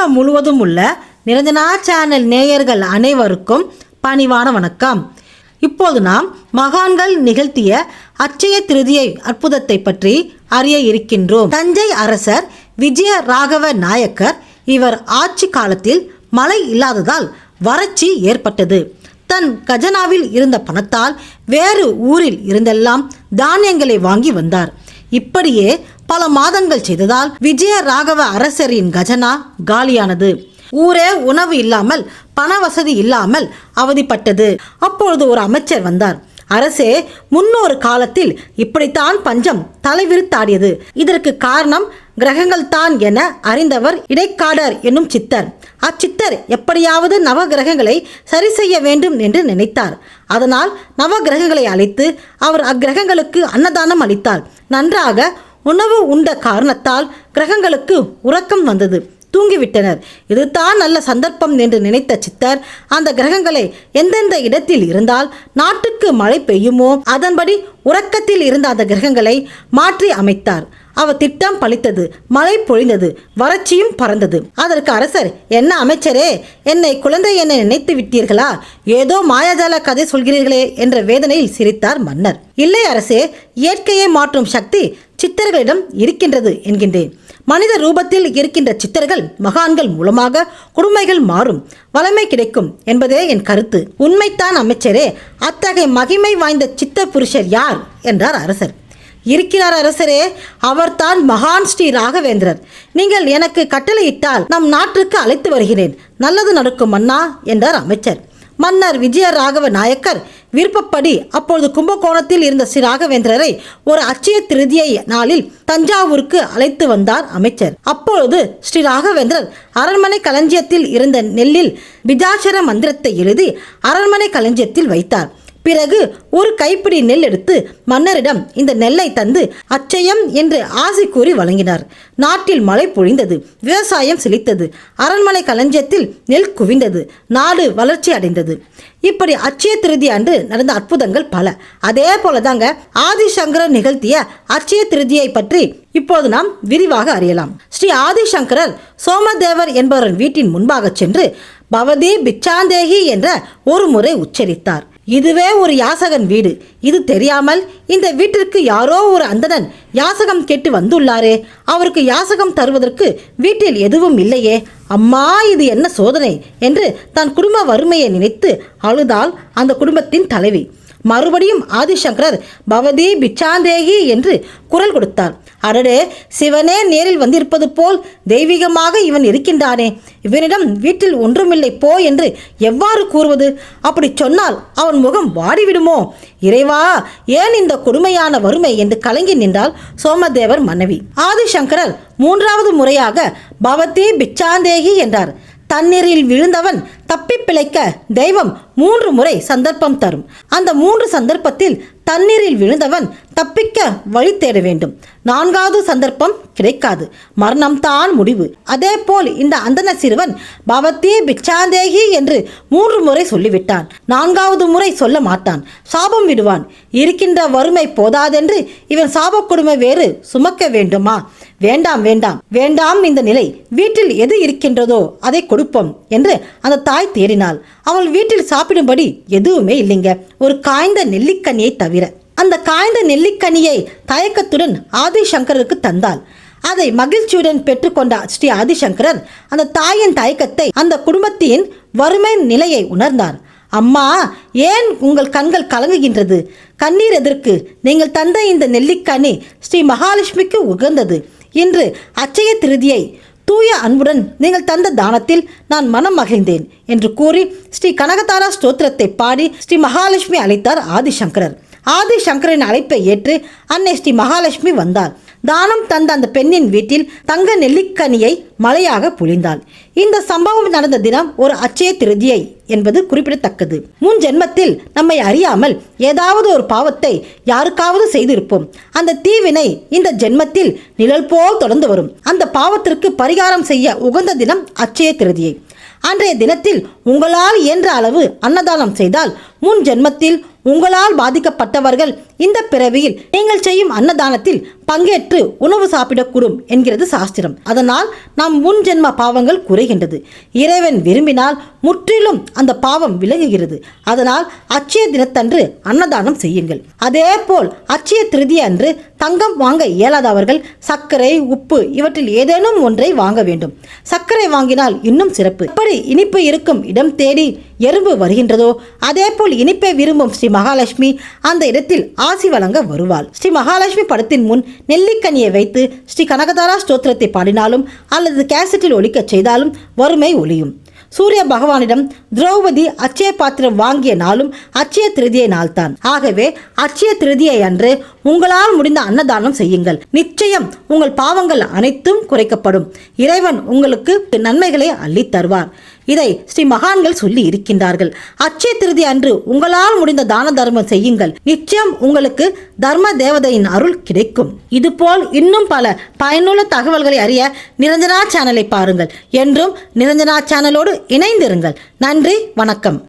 உலகம் முழுவதும் உள்ள நிரஞ்சனா சேனல் நேயர்கள் அனைவருக்கும் பணிவான வணக்கம். இப்போது நாம் மகான்கள் நிகழ்த்திய அட்சய திருதியை அற்புதத்தை பற்றி அறிய இருக்கின்றோம். தஞ்சை அரசர் விஜய ராகவ நாயக்கர் இவர் ஆட்சி காலத்தில் மழை இல்லாததால் வறட்சி ஏற்பட்டது. தன் கஜனாவில் இருந்த பணத்தால் வேறு ஊரில் இருந்தெல்லாம் தானியங்களை வாங்கி வந்தார். இப்படியே பல மாதங்கள் செய்ததால் விஜய ராகவ அரசரின் கஜனா காலியானது. ஊரே உணவு இல்லாமல் பண வசதி இல்லாமல் அவதிப்பட்டது. அப்பொழுது ஒரு அமைச்சர் வந்தார். அரசே, முன்னொரு காலத்தில் இப்படித்தான் பஞ்சம் தலைவிரித்தாடியது. இதற்கு காரணம் கிரகங்கள் தான் என அறிந்தவர் இடைக்காடர் என்னும் சித்தர். அச்சித்தர் எப்படியாவது நவ கிரகங்களை சரி செய்ய வேண்டும் என்று நினைத்தார். அதனால் நவ கிரகங்களை அழைத்து அவர் அக்கிரகங்களுக்கு அன்னதானம் அளித்தார். நன்றாக உணவு உண்ட காரணத்தால் கிரகங்களுக்கு உறக்கம் வந்தது. தூங்கிவிட்டனர். இதுதான் நல்ல சந்தர்ப்பம் என்று நினைத்த சித்தர் அந்த கிரகங்களை எந்தெந்த இடத்தில் இருந்தால் நாட்டுக்கு மழை பெய்யுமோ அதன்படி உறக்கத்தில் இருந்த அந்த கிரகங்களை மாற்றி அமைத்தார். அவர் திட்டம் பலித்தது. மழை பொழிந்தது. வறட்சியும் பறந்தது. அதற்கு அரசர், என்ன அமைச்சரே, என்னை குழந்தை என நினைத்து விட்டீர்களா? ஏதோ மாயாஜால கதை சொல்கிறீர்களே என்ற வேதனையில் சிரித்தார் மன்னர். இல்லை அரசே, இயற்கையை மாற்றும் சக்தி சித்தர்களிடம் இருக்கின்றது என்கின்றேன். மனித ரூபத்தில் இருக்கின்ற சித்தர்கள் மகான்கள் மூலமாக கொடுமைகள் மாறும், வளமை கிடைக்கும் என்பதே என் கருத்து. உண்மைத்தான் அமைச்சரே. அத்தகைய மகிமை வாய்ந்த சித்த புருஷர் யார் என்றார் அரசர். இருக்கிறார் அரசரே, அவர்தான் மகான் ஸ்ரீ ராகவேந்திரர். நீங்கள் எனக்கு கட்டளையிட்டால் நம் நாட்டுக்கு அழைத்து வருகிறேன். நல்லது நடக்கும் மன்னா என்றார் அமைச்சர். மன்னர் விஜய ராகவ நாயக்கர் விருப்பப்படி அப்பொழுது கும்பகோணத்தில் இருந்த ஸ்ரீ ராகவேந்திரரை ஒரு அட்சய திருதியை நாளில் தஞ்சாவூருக்கு அழைத்து வந்தார் அமைச்சர். அப்பொழுது ஸ்ரீ ராகவேந்திரர் அரண்மனை களஞ்சியத்தில் இருந்த நெல்லில் பிஜாட்சர மந்திரத்தை எழுதி அரண்மனை களஞ்சியத்தில் வைத்தார். பிறகு ஒரு கைப்பிடி நெல் எடுத்து மன்னரிடம் இந்த நெல்லை தந்து அச்சயம் என்று ஆசி கூறி வழங்கினார். நாட்டில் மழை பொழிந்தது. விவசாயம் செழித்தது. அரண்மனை களஞ்சியத்தில் நெல் குவிந்தது. நாடு வளர்ச்சி அடைந்தது. இப்படி அட்சய திருதி அன்று நடந்த அற்புதங்கள் பல. அதே போலதாங்க ஆதிசங்கரர் நிகழ்த்திய அட்சய திருதியை பற்றி இப்போது நாம் விரிவாக அறியலாம். ஸ்ரீ ஆதிசங்கரர் சோமதேவர் என்பவரின் வீட்டின் முன்பாக சென்று பவதி பிச்சாந்தேகி என்ற ஒரு முறை உச்சரித்தார். இதுவே ஒரு யாசகன் வீடு. இது தெரியாமல் இந்த வீட்டிற்கு யாரோ ஒரு அந்தணன் யாசகம் கேட்டு வந்துள்ளாரே, அவருக்கு யாசகம் தருவதற்கு வீட்டில் எதுவும் இல்லையே, அம்மா இது என்ன சோதனை என்று தன் குடும்ப வறுமையை நினைத்து அழுதாள் அந்த குடும்பத்தின் தலைவி. மறுபடியும் ஆதிசங்கரர் பவதி பிச்சாந்தேகி என்று குரல் கொடுத்தார். அடடே, சிவனே நேரில் வந்திருப்பது போல் தெய்வீகமாக இவன் இருக்கின்றானே, இவனிடம் வீட்டில் ஒன்றுமில்லை போ என்று எவ்வாறு கூறுவது? அப்படி சொன்னால் அவன் முகம் வாடிவிடுமோ? இறைவா, ஏன் இந்த கொடுமையான வறுமை என்று கலங்கி நின்றாள் சோமதேவர் மனைவி. ஆதிசங்கரர் மூன்றாவது முறையாக பவதி பிச்சாந்தேகி என்றார். தண்ணீரில் விழுந்தவன் தப்பி பிழைக்க தெய்வம் 3 முறை சந்தர்ப்பம் தரும். அந்த 3 சந்தர்ப்பத்தில் தண்ணீரில் விழுந்தவன் தப்பிக்க வழி தேட வேண்டும். 4வது சந்தர்ப்பம் கிடைக்காது. மரணம்தான் முடிவு. அதே போல் இந்த அந்தன சிறுவன் பவதி பிச்சாந்தேகி என்று 3 முறை சொல்லிவிட்டான். 4வது முறை சொல்ல மாட்டான். சாபம் விடுவான். இருக்கின்ற வறுமை போதாதென்று இவன் சாப கொடுமை வேறு சுமக்க வேண்டுமா? வேண்டாம் வேண்டாம் வேண்டாம். இந்த நிலை வீட்டில் எது இருக்கின்றதோ அதை கொடுப்போம் என்று அந்த தாய் தேறினாள். அவள் வீட்டில் சாப்பிடும்படி எதுவுமே இல்லைங்க, ஒரு காய்ந்த நெல்லிக்கனியை தவிர. அந்த காய்ந்த நெல்லிக்கனியை தயக்கத்துடன் ஆதிசங்கருக்கு தந்தாள். அதை மகிழ்ச்சியுடன் பெற்றுக்கொண்ட ஸ்ரீ ஆதிசங்கரர் அந்த தாயின் தயக்கத்தை, அந்த குடும்பத்தின் வறுமை நிலையை உணர்ந்தார். அம்மா, ஏன் உங்கள் கண்கள் கலங்குகின்றது? கண்ணீர் எதற்கு? நீங்கள் தந்த இந்த நெல்லிக்கனி ஸ்ரீ மகாலட்சுமிக்கு உகந்தது. இன்று அட்சய திருதியை தூய அன்புடன் நீங்கள் தந்த தானத்தில் நான் மனம் மகிழ்ந்தேன் என்று கூறி ஸ்ரீ கனகதாரா ஸ்தோத்திரத்தை பாடி ஸ்ரீ மகாலட்சுமி அழைத்தார் ஆதிசங்கரர். ஆதிசங்கரின் அழைப்பை ஏற்று அன்னை ஸ்ரீ மகாலட்சுமி வந்தார். தானம் தந்த அந்த பெண்ணின் வீட்டில் தங்க நெல்லிக்கனியை மழையாக பொழிந்தாள். இந்த சம்பவம் நடந்த தினம் ஒரு அட்சய திருதியை என்பது குறிப்பிடத்தக்கது. முன் ஜென்மத்தில் நம்மை அறியாமல் ஏதாவது ஒரு பாவத்தை யாருக்காவது செய்திருப்போம். அந்த தீவினை இந்த ஜென்மத்தில் நிழல் போல் தொடர்ந்து வரும். அந்த பாவத்திற்கு பரிகாரம் செய்ய உகந்த தினம் அட்சய திருதியை. அன்றைய தினத்தில் உங்களால் இயன்ற அளவு அன்னதானம் செய்தால் முன் ஜென்மத்தில் உங்களால் பாதிக்கப்பட்டவர்கள் இந்த பிறவியில் நீங்கள் செய்யும் அன்னதானத்தில் பங்கேற்று உணவு சாப்பிடக்கூடும் என்கிறது சாஸ்திரம். அதனால் நம் முன் ஜென்ம பாவங்கள் குறைகின்றது. இறைவன் விரும்பினால் முற்றிலும் அந்த பாவம் விலகுகிறது. அதனால் அட்சய தினத்தன்று அன்னதானம் செய்யுங்கள். அதே போல் அட்சய திருதியை அன்று தங்கம் வாங்க இயலாதவர்கள் சர்க்கரை, உப்பு இவற்றில் ஏதேனும் ஒன்றை வாங்க வேண்டும். சர்க்கரை வாங்கினால் இன்னும் சிறப்பு. எப்படி இனிப்பு இருக்கும் இடம் தேடி எறும்பு வருகின்றதோ அதே போல் இனிப்பை விரும்பும் ஸ்ரீ மகாலட்சுமி அந்த இடத்தில் ஆசி வழங்க வருவாள். ஸ்ரீ மகாலட்சுமி படத்தின் முன் நெல்லிக்கனியை வைத்து ஸ்ரீ கனகதாரா ஸ்தோத்திரத்தை பாடினாலும் அல்லது கேசட்டில் ஒலிக்க செய்தாலும் வறுமை ஒளியும். சூரிய பகவானிடம் திரௌபதி அட்சய பாத்திரம் வாங்கிய நாளும் அட்சய திருதியை நாள்தான். ஆகவே அட்சய திருதியை அன்று உங்களால் முடிந்த அன்னதானம் செய்யுங்கள். நிச்சயம் உங்கள் பாவங்கள் அனைத்தும் குறைக்கப்படும். இறைவன் உங்களுக்கு நன்மைகளை அள்ளி தருவார். இதை ஸ்ரீ மகான்கள் சொல்லி இருக்கின்றார்கள். அட்சய திருதி அன்று உங்களால் முடிந்த தான தர்மம் செய்யுங்கள். நிச்சயம் உங்களுக்கு தர்ம தேவதையின் அருள் கிடைக்கும். இதுபோல் இன்னும் பல பயனுள்ள தகவல்களை அறிய நிரஞ்சனா சேனலை பாருங்கள். என்றும் நிரஞ்சனா சேனலோடு இணைந்திருங்கள். நன்றி, வணக்கம்.